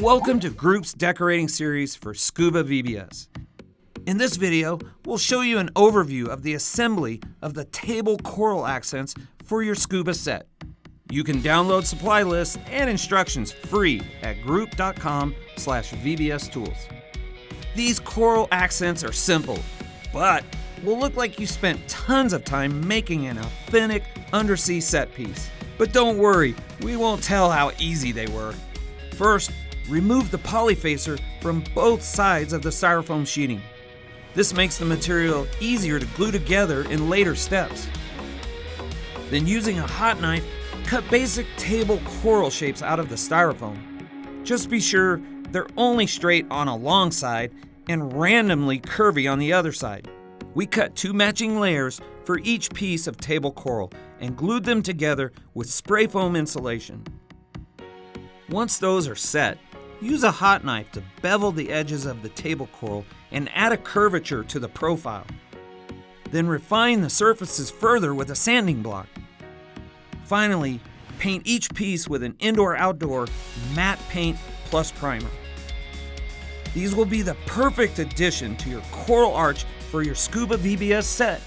Welcome to Group's decorating series for Scuba VBS. In this video, we'll show you an overview of the assembly of the table coral accents for your scuba set. You can download supply lists and instructions free at group.com/VBS tools. These coral accents are simple, but will look like you spent tons of time making an authentic undersea set piece. But don't worry, we won't tell how easy they were. First, remove the polyfacer from both sides of the styrofoam sheeting. This makes the material easier to glue together in later steps. Then using a hot knife, cut basic table coral shapes out of the styrofoam. Just be sure they're only straight on a long side and randomly curvy on the other side. We cut 2 matching layers for each piece of table coral and glued them together with spray foam insulation. Once those are set, use a hot knife to bevel the edges of the table coral and add a curvature to the profile. Then refine the surfaces further with a sanding block. Finally, paint each piece with an indoor-outdoor matte paint plus primer. These will be the perfect addition to your coral arch for your Scuba VBS set.